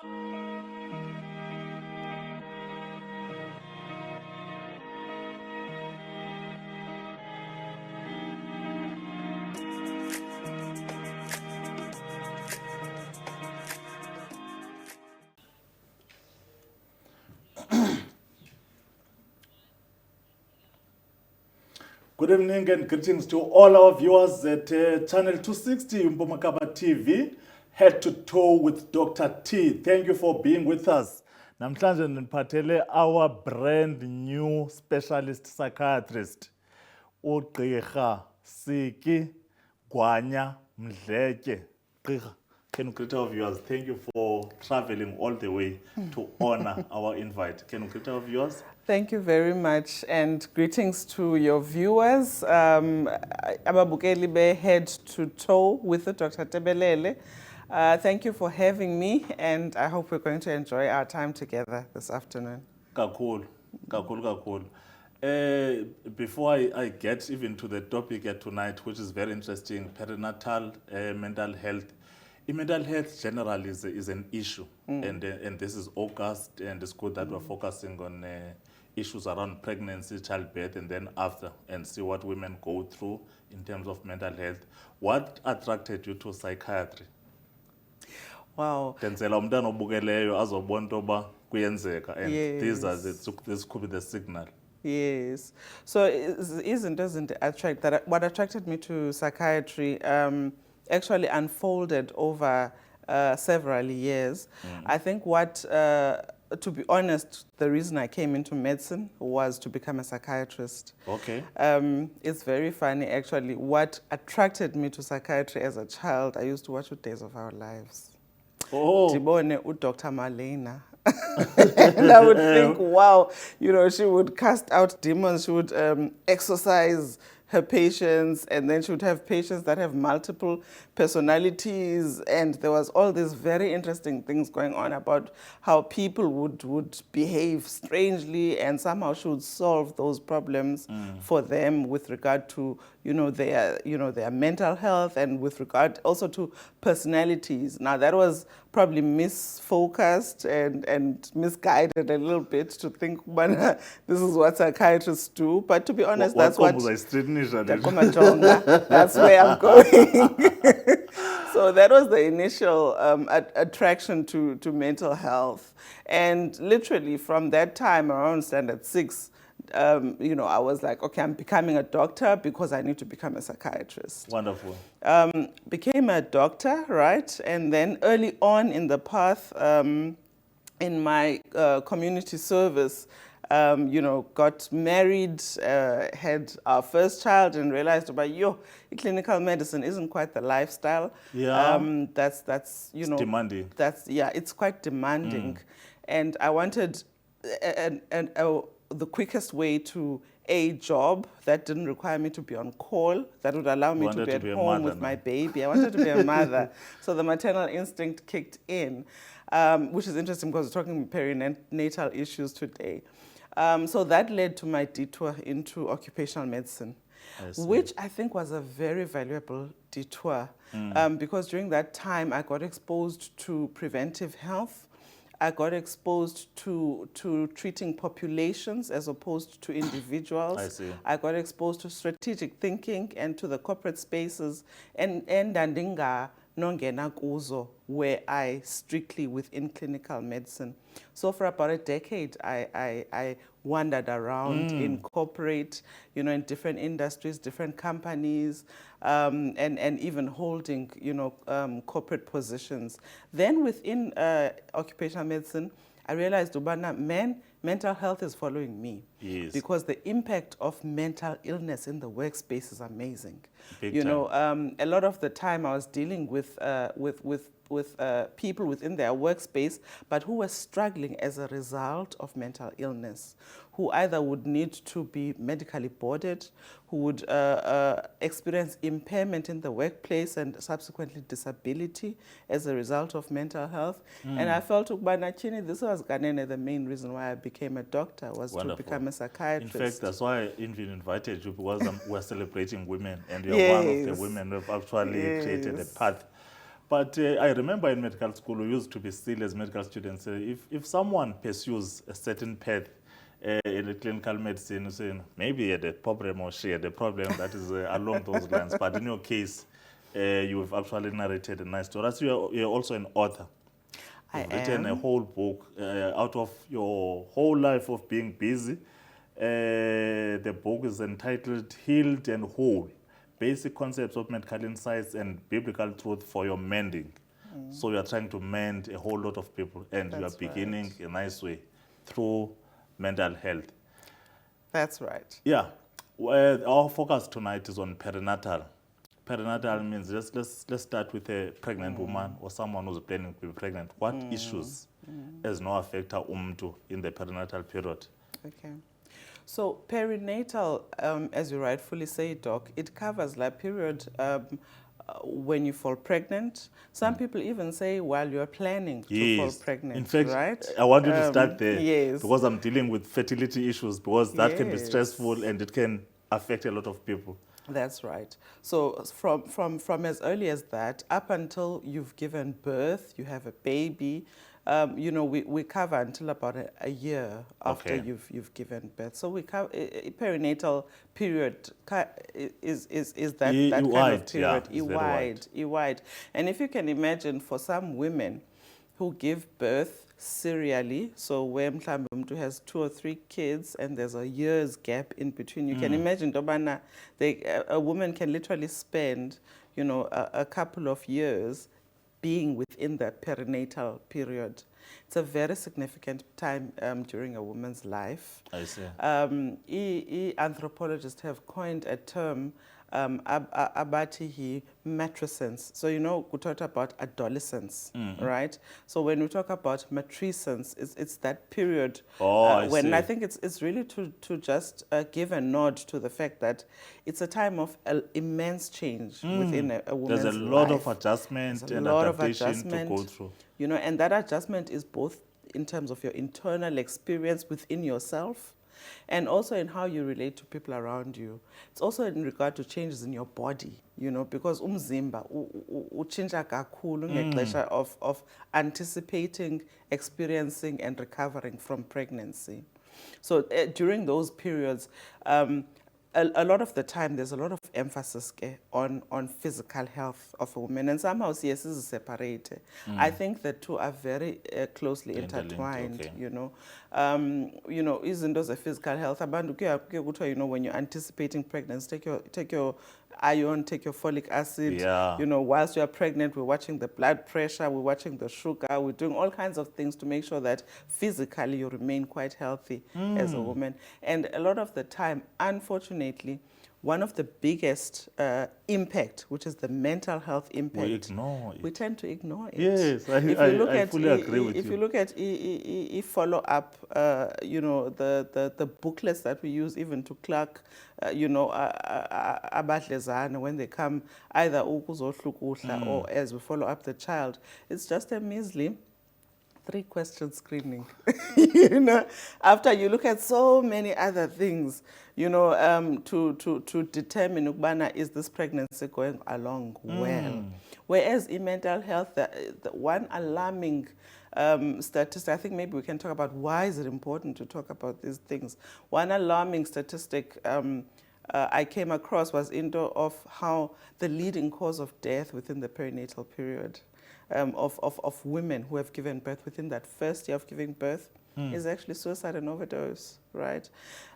Good evening and greetings to all our viewers at Channel 260 Mpumakaba TV, Head to Toe with Dr. T. Thank you for being with us. Namhlanje niphathele our brand new specialist psychiatrist, uGqirha Siki Gwanya Mdletshe. Gqirha, can you greet our viewers? Thank you for traveling all the way to honor our invite. Can you greet our viewers? Thank you very much, and greetings to your viewers. Ababukeli be Head to Toe with Dr. Tebelele. Thank you for having me, and I hope we're going to enjoy our time together this afternoon. Kakhulu. Before I get even to the topic tonight, which is very interesting, perinatal mental health. Mental health generally is an issue, and this is August, and it's good that we're focusing on issues around pregnancy, childbirth, and then after, and see what women go through in terms of mental health. What attracted you to psychiatry? Wow. And this could be the signal. Yes. So doesn't attract that? What attracted me to psychiatry actually unfolded over several years. I think to be honest, the reason I came into medicine was to become a psychiatrist. Okay. It's very funny, actually. What attracted me to psychiatry as a child, I used to watch Days of Our Lives. Oh. Dr. Marlena. And I would think, wow, she would cast out demons, she would exorcise her patients, and then she would have patients that have multiple personalities, and there was all these very interesting things going on about how people would behave strangely, and somehow she would solve those problems for them with regard to their mental health, and with regard also to personalities. Now that was probably misfocused and misguided a little bit to think this is what psychiatrists do, but to be honest, that's where I'm going. So that was the initial attraction to mental health. And literally from that time around standard 6, I was like, okay, I'm becoming a doctor because I need to become a psychiatrist. Wonderful. Became a doctor, right? And then early on in the path, in my community service, got married, had our first child, and realized clinical medicine isn't quite the lifestyle. Yeah. That's it's demanding. It's quite demanding, and I wanted the quickest way to a job that didn't require me to be on call, that would allow me to be at home with my baby. I wanted to be a mother. So the maternal instinct kicked in, which is interesting because we're talking perinatal issues today. So that led to my detour into occupational medicine, which I think was a very valuable detour because during that time I got exposed to preventive health. I got exposed to treating populations as opposed to individuals. I see. I got exposed to strategic thinking and to the corporate spaces and Andinga Nongena Kuzo, where I strictly within clinical medicine. So for about a decade, I wandered around in corporate, in different industries, different companies, and even holding, corporate positions. Then within occupational medicine, I realized, mental health is following me. Yes. Because the impact of mental illness in the workspace is amazing. Big time. A lot of the time I was dealing with people within their workspace, but who were struggling as a result of mental illness, who either would need to be medically boarded, who would experience impairment in the workplace and subsequently disability as a result of mental health. And I felt, this was the main reason why I became a doctor, was Wonderful. To become a psychiatrist. In fact, that's why I even invited you, because we're celebrating women, and you're Yes. one of the women who have actually created a path But I remember in medical school, we used to be still as medical students. If someone pursues a certain path in clinical medicine, saying maybe he had a problem or she had a problem that is along those lines. But in your case, you've actually narrated a nice story. So you're also an author. You've written a whole book out of your whole life of being busy. The book is entitled Healed and Whole, Basic Concepts of Medical Insights and Biblical Truth for Your Mending. So you are trying to mend a whole lot of people, and you are beginning a nice way through mental health. That's right. Yeah. Well, our focus tonight is on perinatal. Perinatal means let's start with a pregnant woman or someone who's planning to be pregnant. What issues as no affect umtu in the perinatal period? Okay. So perinatal, as you rightfully say, Doc, it covers like period when you fall pregnant. Some people even say while you're planning to fall pregnant. In fact, right? I want you to start there. Yes. Because I'm dealing with fertility issues, because that can be Yes. stressful and it can affect a lot of people. That's right. So from as early as that, up until you've given birth, you have a baby, you know, we cover until about a year after Okay. you've given birth. So we cover perinatal period is that kind of wide, period, yeah, it's very wide. wide. And if you can imagine, for some women who give birth serially, so where mhlawumbe umuntu has 2 or 3 kids and there's a year's gap in between, you can imagine Dobana, a woman can literally spend, you know, a couple of years being within that perinatal period. It's a very significant time during a woman's life. I see. Anthropologists have coined a term abatihi matrescence. So you know, we talked about adolescence, right? So when we talk about matrescence, it's that period when I think it's really to just give a nod to the fact that it's a time of immense change within a woman's life. There's a lot of adjustment and adaptation to go through. You know, and that adjustment is both in terms of your internal experience within yourself, and also in how you relate to people around you. It's also in regard to changes in your body, you know, because umzimba uchinja kakhulu ngexesha of anticipating, experiencing and recovering from pregnancy. So during those periods, a lot of the time there's a lot of emphasis on physical health of a woman, and somehow yes is separate. I think the two are very closely intertwined. Okay. You know, izinto ze physical health abantu kuya kuthiwa, you know, when you're anticipating pregnancy, take your iron, take your folic acid. Yeah. You know, whilst you're pregnant, we're watching the blood pressure, we're watching the sugar, we're doing all kinds of things to make sure that physically you remain quite healthy as a woman. And a lot of the time, unfortunately, one of the biggest impact, which is the mental health impact, we tend to ignore it. Yes, I fully agree with you. If you look at follow-up, you know, the booklets that we use even to clerk, you know, abadlezana when they come either ukuzohlukudla or as we follow up the child, it's just a measly 3-question screening. You know, after you look at so many other things, you know, to determine ukubana, is this pregnancy going along well? Whereas in mental health, the one alarming statistic, I think maybe we can talk about why is it important to talk about these things. One alarming statistic I came across was of how the leading cause of death within the perinatal period of women who have given birth within that first year of giving birth is actually suicide and overdose, right?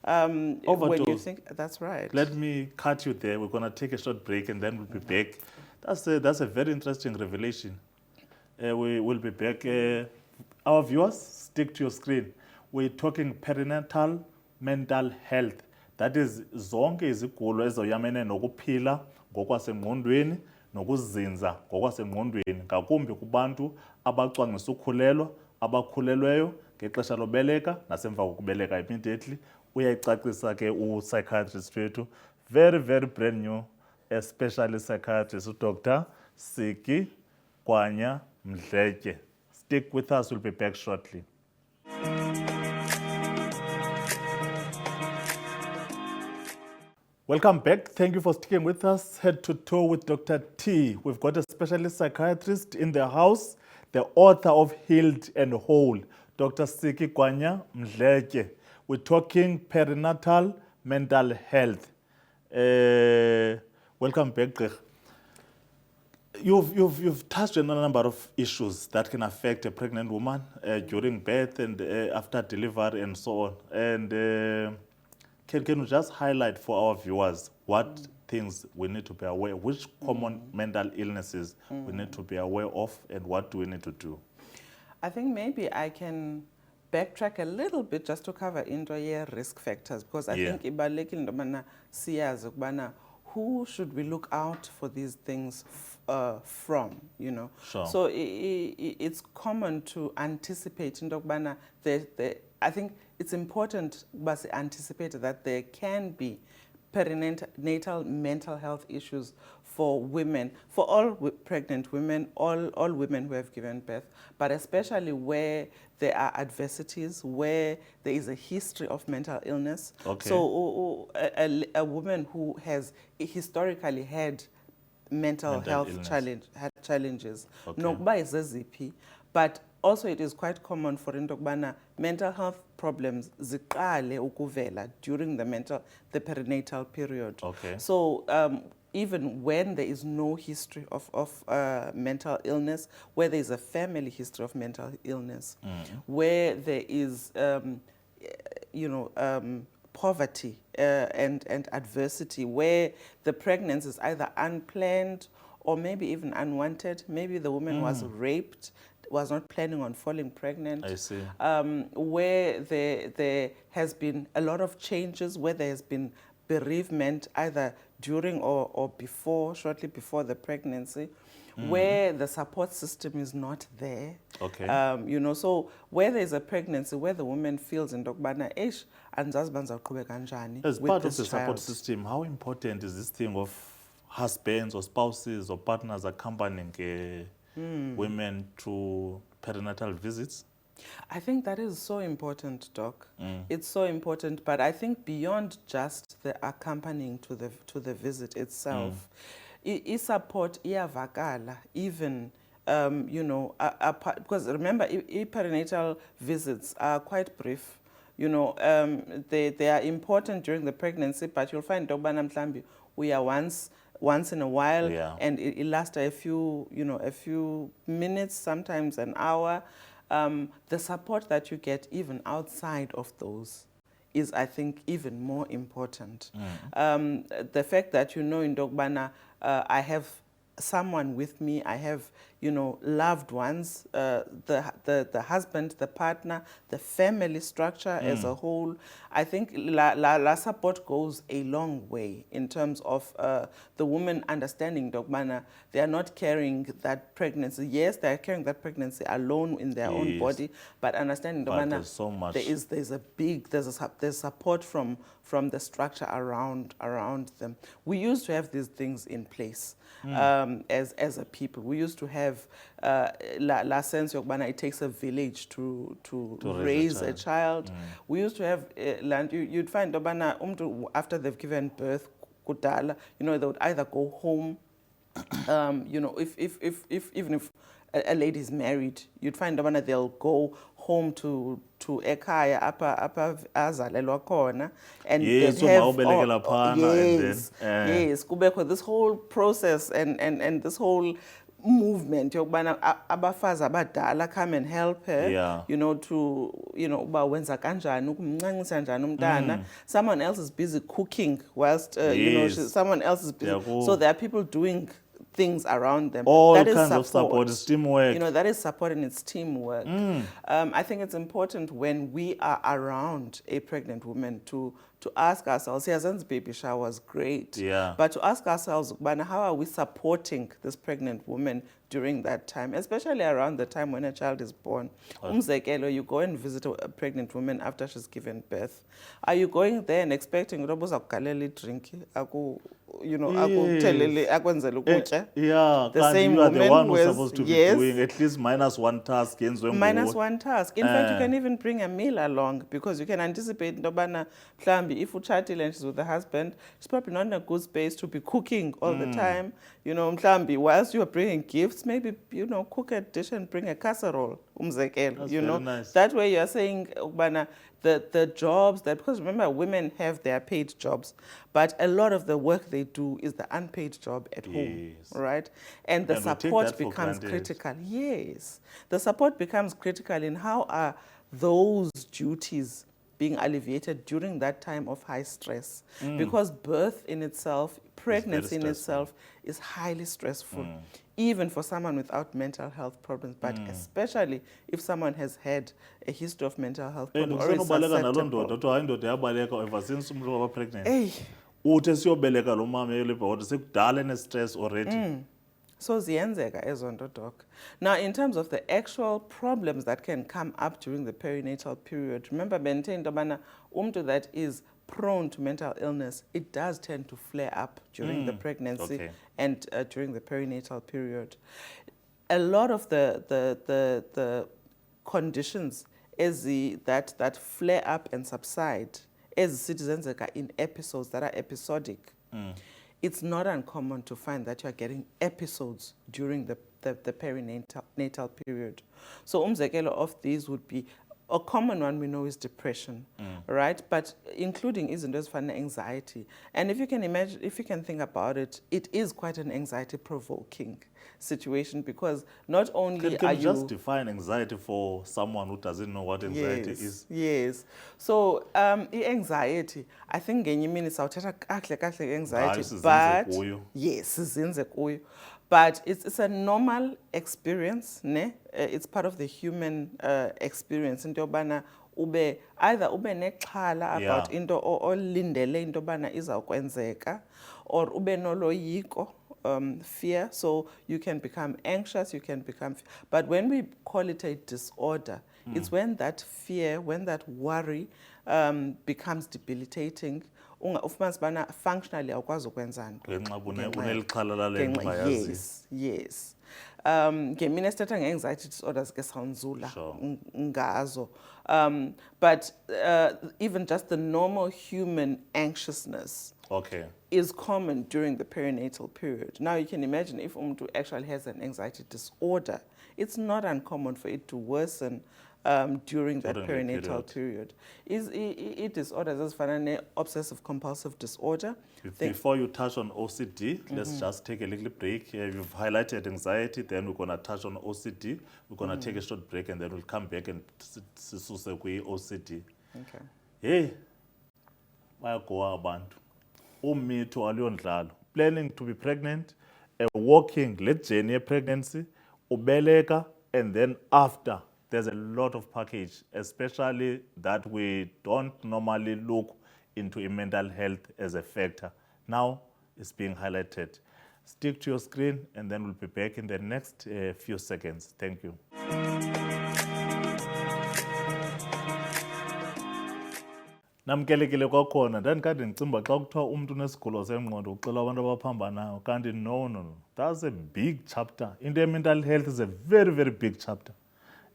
Overdose. When you think, that's right. Let me cut you there. We're going to take a short break and then we'll be back. That's a very interesting revelation. We will be back. Our viewers, stick to your screen. We're talking perinatal mental health. That is zonke izigulo ezoyamene nokuphila ngokwasengqondweni nokuzinza ngokwasengqondweni, ngakumbi kubantu abacwangisa ukhulelwa, abakhulelweyo ngexesha lobeleka nasemva kokubeleka immediately. Uyayicacisa ke u-psychiatrist wethu, very brand new, a specialist psychiatrist, Dr. Siki Kwanya Mdletshe. Stick with us, we'll be back shortly. Welcome back. Thank you for sticking with us. Head to toe with Dr. T. We've got a specialist psychiatrist in the house, the author of Healed and Whole, Dr. Siki Kwanya Mdleke. We're talking perinatal mental health. Welcome back, Gqirha. You've touched on a number of issues that can affect a pregnant woman during birth and after delivery and so on. And can you just highlight for our viewers what things we need to be aware, which common mental illnesses we need to be aware of, and what do we need to do? I think maybe I can backtrack a little bit just to cover into risk factors, because I think ibalulekile into yobana siyazi ukubana who should we look out for these things from, you know. Sure. So it's common to anticipate into yokubana I think it's important to anticipate that there can be perinatal mental health issues for women, for all pregnant women, all women who have given birth, but especially where there are adversities, where there is a history of mental illness. Okay. So a woman who has historically had mental health challenges, Okay. nokuba izeziphi, but also it is quite common for into yokubana mental health problems ziqale ukuvela during the perinatal period. Okay. So even when there is no history of mental illness, where there is a family history of mental illness, where there is poverty and adversity, where the pregnancy is either unplanned or maybe even unwanted. Maybe the woman was raped, was not planning on falling pregnant. I see. Where there has been a lot of changes, where there has been bereavement either during or before, shortly before the pregnancy, where the support system is not there. Okay. So where there is a pregnancy, where the woman feels into yokubana eish andizazi uba ndizawuqhubeka kanjani As with part of this the support child. system, how important is this thing of husbands or spouses or partners accompanying women to perinatal visits? I think that is so important, Doc. It's so important, but I think beyond just the accompanying to the visit itself, support iyavakala, even because remember, perinatal visits are quite brief. They are important during the pregnancy, but you'll find dobana mhlambi we are once in a while, and it lasts a few minutes, sometimes an hour. The support that you get even outside of those is, I think, even more important. The fact that in Dogbana, I have someone with me, I have loved ones, the husband, the partner, the family structure as a whole. I think la support goes a long way in terms of the woman understanding Dogbana. They are not carrying that pregnancy. Yes, they are carrying that pregnancy alone in their own body, but understanding Dogbana, there's so much. There's support from the structure around them. We used to have these things in place as a people. We used to have la sense yokubana it takes a village to raise a child. We used to have you'd find yokubana after they've given birth kudala, they would either go home. If even if a lady is married, you'd find yokubana they'll go home to ekhaya apha azalelwa khona, and yes, yes, kubekho this whole process and this whole movement yokubana abafazi abadala come and help her, uba wenza kanjani ukumncancisa njani umntana. Someone else is busy cooking whilst someone else is busy. So there are people doing things around them. All that is kinds of support, it's teamwork. That is support and it's teamwork. I think it's important when we are around a pregnant woman to ask ourselves, Yazen's baby shower was great, but to ask ourselves, how are we supporting this pregnant woman during that time, especially around the time when a child is born? Umzekelo, you go and visit a pregnant woman after she's given birth. Are you going there and expecting Roboza Kaleli drink? you know, Yes. akwenzela ukutya. Yeah, The kanti same you are the woman one who's with- supposed to yes. be doing at least -1 task yenziwe Minus nguwe. one task. In fact, you Eh. can even bring a meal along because you can anticipate ndobana mhlambi if utshatile and she's with the husband, she's probably not in a good space to be cooking all the time. You know, mhlambi whilst you are bringing gifts, maybe, you know, cook a dish and bring a casserole, umzekelo, That's you very know. nice. That way you're saying ukubana the jobs that, because remember, women have their paid jobs, but a lot of the work they do is the unpaid job at home, Yes. right? And the And we take support that for becomes granted. critical. Yes. The support becomes critical in how are those duties being alleviated during that time of high stress. Because birth in itself, pregnancy in stressful. itself, is highly stressful, even for someone without mental health problems, but especially if someone has had a history of mental health And problems or is usenobaleka naloo susceptible. ndoda kuthiwa hayi indoda yabaleka ever since umntu waba pregnant. Hey, Uthi siyobeleka lo mama elibhoda sekudala ene-stress already. so ziyenzeka ezo nto, doc. Now, in terms of the actual problems that can come up during the perinatal period, remember bendithe into yobana umntu that is prone to mental illness, it does tend to flare up during the pregnancy Okay. and during the perinatal period. A lot of the conditions that flare up and subside as zenzeka in episodes that are episodic, it's not uncommon to find that you're getting episodes during the perinatal period. So umzekelo of these would be, a common one we know is depression, right? But including izinto ezifana anxiety. And if you can imagine, if you can think about it, it is quite an anxiety-provoking situation because not only Can are you you... just define anxiety for someone who doesn't know what anxiety is? Yes. So anxiety, I think ngenye imini sawuthetha kahle anxiety, Hayi, sizinze but kuyo. yes, sizinze kuyo. But it's a normal experience, ne? It's part of the human experience. Into yobana either ube nexhala about Yeah. into olindele into yobana izawukwenzeka, or ube noloyiko, fear. So you can become anxious, you can become... But when we call it a disorder, it's when that fear, when that worry becomes debilitating. Ufumanise ubana functionally awukwazi ukwenza nto. Ngenxa Ngenxa- unelixhala lale nto ungayaziyo. Yes. Ngemini esithetha nge-anxiety disorders ke sawunzula Sure. ngazo. But even just the normal human anxiousness Okay. is common during the perinatal period. Now you can imagine if umuntu actually has an anxiety disorder, it's not uncommon for it to worsen during that During the perinatal period. It disorders ezifana obsessive compulsive disorder. Before you touch on OCD, let's just take a little break. You've highlighted anxiety, then we're going to touch on OCD. We're going to take a short break and then we'll come back and sisuse kwi-OCD. Okay. Hey, bayagoa abantu. Umitho aliyondlalo. Planning to be pregnant, walking late journey pregnancy, ubeleka, and then after, there's a lot of package, especially that we don't normally look into mental health as a factor. Now it's being highlighted. Stick to your screen and then we'll be back in the next few seconds. Thank you. Namkelekile kwakhona ndandikade ndicimba xa kuthiwa umntu unesigulo sengqondo uxela abantu abaphambanayo kanti no. That's a big chapter. Into mental health is a very, very big chapter.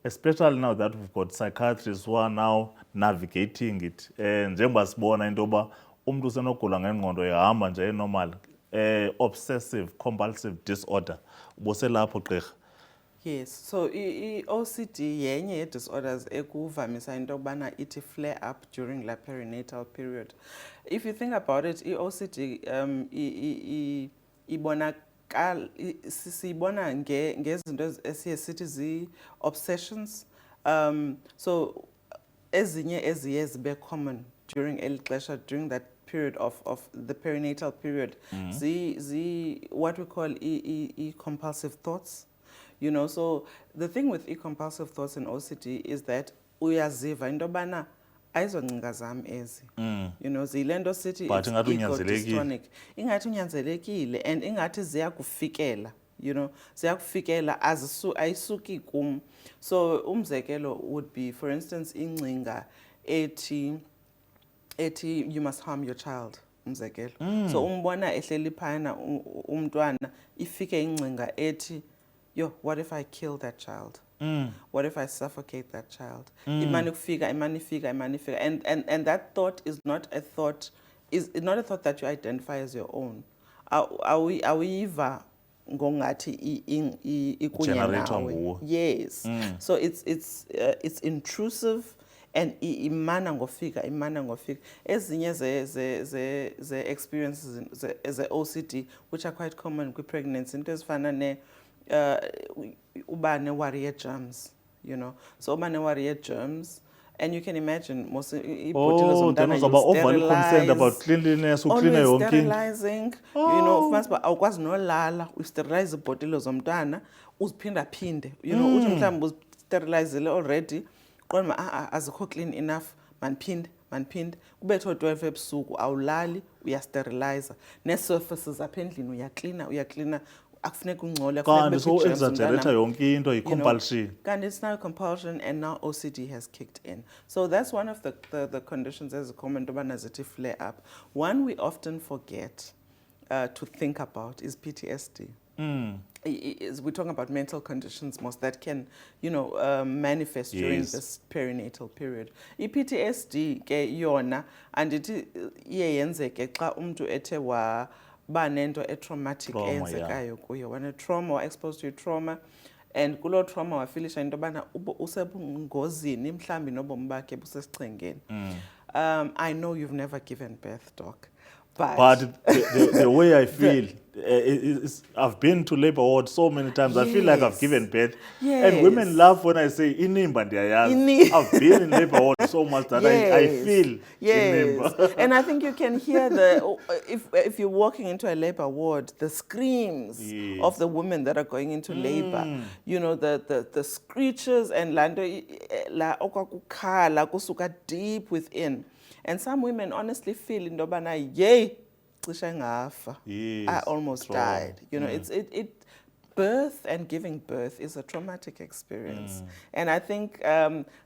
Especially now that we've got psychiatrists who are now navigating it. Njengoba sibona into yoba umntu usenogula ngengqondo ehamba nje normal. Obsessive compulsive disorder. Ubuselapho gqirha. Yes, so OCD yenye ye-disorders ekuvamisa into yokubana ithi flare up during la perinatal period. If you think about it, OCD siyibona ngezinto esiye sithi zi-obsessions. So ezinye eziye zibe common during eli xesha, during that period of the perinatal period, what we call compulsive thoughts. You know, so the thing with compulsive thoughts and OCD is that uyaziva into yobana ayizongcinga zam ezi. You know, zile nto sithi But ingathi unyanzelekile. dystonic. Ingathi unyanzelekile and ingathi ziyakufikela. You know, ziyakufikela ayisuki kum. So umzekelo would be, for instance, ingcinga ethi you must harm your child. umzekelo. So umbona ehleli phana umntwana ifike ingcinga ethi, yo, what if I kill that child? What if I suffocate that child? Imani kufika, imani fika, imani fika. And that thought is not a thought, is not a thought that you identify as your own. Awiva ngongathi ikunye Generator nawe. nguwe. Yes. So it's intrusive and imana ngofika. Ezinye ze experiences ze OCD which are quite common with pregnancy, into ezifana ne uba ne-warrior germs, you know. So uba ne-warrior germs, and you can imagine most ibhotile zomntana then uzawuba overly concerned about cleanliness, ukline always yonke into. sterilizing. You know, ufumanisa uba awukwazi nolala usterilize ibhotile zomntana uziphindaphinde. You know, uthi mhlawumbi uziterilizile already qonda uba azikho clean enough, manphinde kubethe 12 ebusuku awulali uyasteriliza, nee-surfaces apha endlini uyaklina akufuneka ungcole, Kanti so exaggerate yonke into yi-compulsion. and it's now a compulsion, and now OCD has kicked in. So that's one of the conditions as a common zithi flare up. One we often forget to think about is PTSD. We're talking about mental conditions most that can, you know, manifest during this perinatal period. I-PTSD ke yona andithi iye yenzeke xa umuntu ethe banento traumatic eyenzekayo kuyo. When a trauma or exposed to trauma, and kulo trauma wafilisha into yobana usebungozini mhlambi nobomi bakhe busesichengeni. I know you've never given birth, Doc. But the way I feel, I've been to labor ward so many times. I feel like I've given birth. And women laugh when I say, inimba ndiyayazi. I've been in labor ward so much that I feel inimba. And I think you can hear if you're walking into a labor ward, the screams of the women that are going into labor. You know, the screeches and la okwakukhala kusuka deep within. And some women honestly feel in dobana, yay, I almost died. You know, birth and giving birth is a traumatic experience. And I think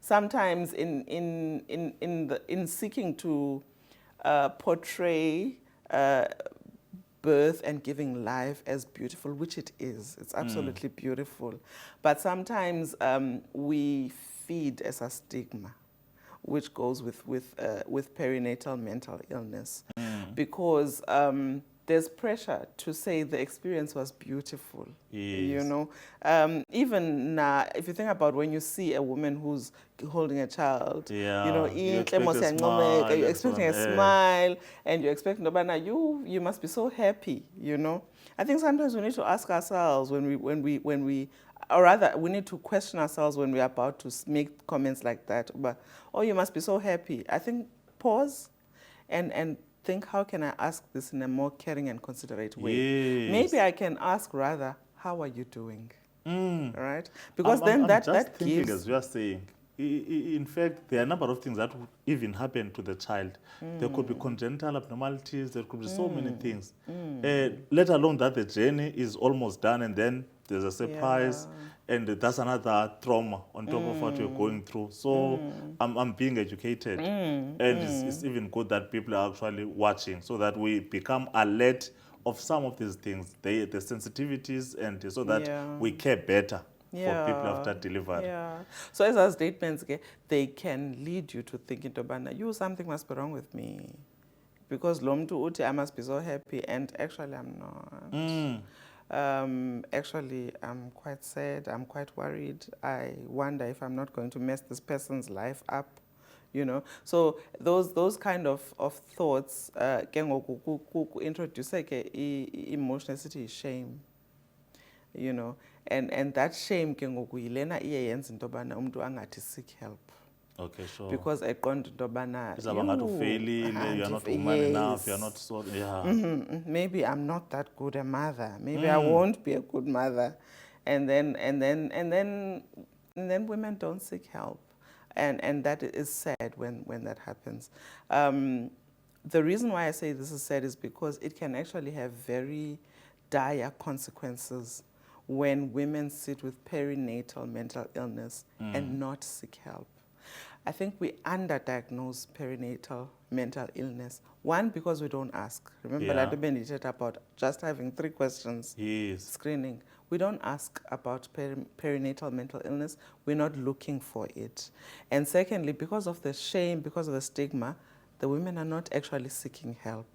sometimes in seeking to portray birth and giving life as beautiful, which it is, it's absolutely beautiful. But sometimes we feed as a stigma, which goes with perinatal mental illness, because there's pressure to say the experience was beautiful. You know, even if you think about when you see a woman who's holding a child, you know, you're expecting a smile, and you're expecting you must be so happy. You know, I think sometimes we need to ask ourselves when we or rather, we need to question ourselves when we're about to make comments like that. But, oh, you must be so happy. I think pause and think, how can I ask this in a more caring and considerate way? Maybe I can ask rather, how are you doing? Right? Because then that gives... As you are saying, in fact, there are a number of things that would even happen to the child. There could be congenital abnormalities. There could be so many things. Let alone that the journey is almost done and then there's a surprise, and that's another trauma on top of what you're going through. So I'm being educated, and it's even good that people are actually watching so that we become alert of some of these things, the sensitivities, and so that we care better for people after delivery. So as our statements, they can lead you to think into something must be wrong with me, because I must be so happy, and actually I'm not. Actually, I'm quite sad. I'm quite worried. I wonder if I'm not going to mess this person's life up, you know. So those kind of thoughts introduce emotional shame, you know, and that shame yilena iye yenza into yobana umuntu angathi seek help. Okay, sure. Because I can't do bana. You are not woman enough. You are not so. Maybe I'm not that good a mother. Maybe I won't be a good mother, and then women don't seek help, and that is sad when that happens. The reason why I say this is sad is because it can actually have very dire consequences when women sit with perinatal mental illness and not seek help. I think we underdiagnose perinatal mental illness. One, because we don't ask. Remember, Yeah. like we said about just having 3 questions Yes. screening. We don't ask about perinatal mental illness. We're not looking for it. And secondly, because of the shame, because of the stigma, the women are not actually seeking help.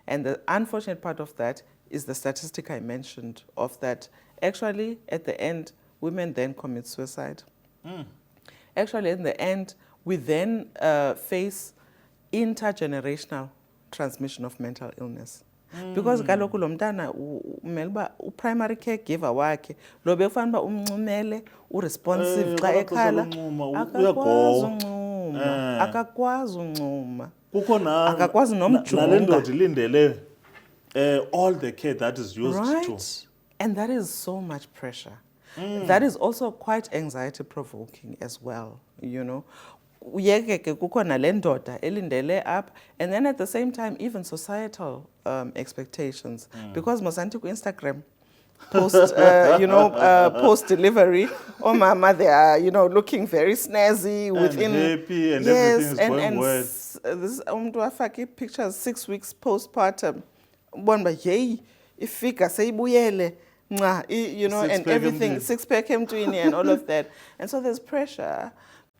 And the unfortunate part of that is the statistic I mentioned of that actually at the end, women then commit suicide. Actually, in the end, we then face intergenerational transmission of mental illness. Because kaloku lo mntana umele uba u-primary caregiver wakhe lo bekufanele uba umncumele uresponsive xa ekhala akakwazi uncuma akakwazi uncuma Kukho akakwazi nale nomjonga. ndoda ilindele all the care that is used to. Right. And that is so much pressure. That is also quite anxiety provoking as well, you know. Uyeke ke kukho nale ndoda elindele apha, and then at the same time even societal expectations, because mosanti ku Instagram post post delivery mama, they are, you know, looking very snazzy within happy and yes, everything is going well. this umuntu afake pictures 6 weeks postpartum ubona ba hey ifika seyibuyele nca, you know, and everything, 6-pack emntwini and all of that. And so there's pressure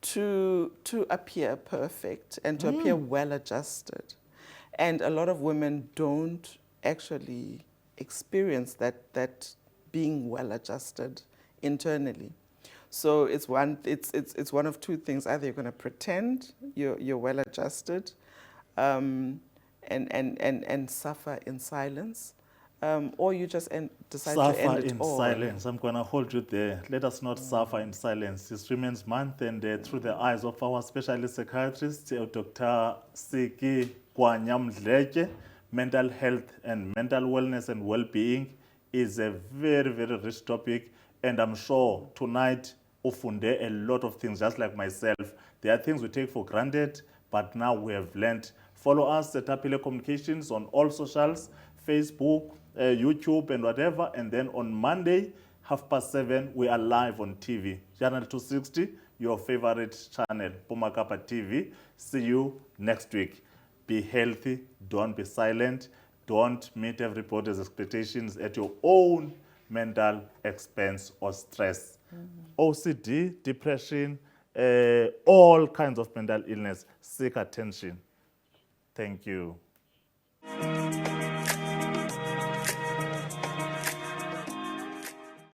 to appear perfect and to appear well adjusted. And a lot of women don't actually experience that being well adjusted internally. So it's one of 2 things. Either you're going to pretend you're well adjusted and suffer in silence, or you just decide to end it all. Suffer in silence. I'm going to hold you there. Let us not suffer in silence. It's Women's Month, and through the eyes of our specialist psychiatrist, Dr. Siki Kwanyamdleke, mental health and mental wellness and well-being is a very, very rich topic. And I'm sure tonight, ufunde a lot of things, just like myself. There are things we take for granted, but now we have learned. Follow us at Apile Communications on all socials, Facebook, YouTube, and whatever. And then on Monday, 7:30, we are live on TV. Channel 260, your favorite channel, Pumakapa TV. See you next week. Be healthy. Don't be silent. Don't meet everybody's expectations at your own mental expense or stress. OCD, depression, all kinds of mental illness. Seek attention. Thank you.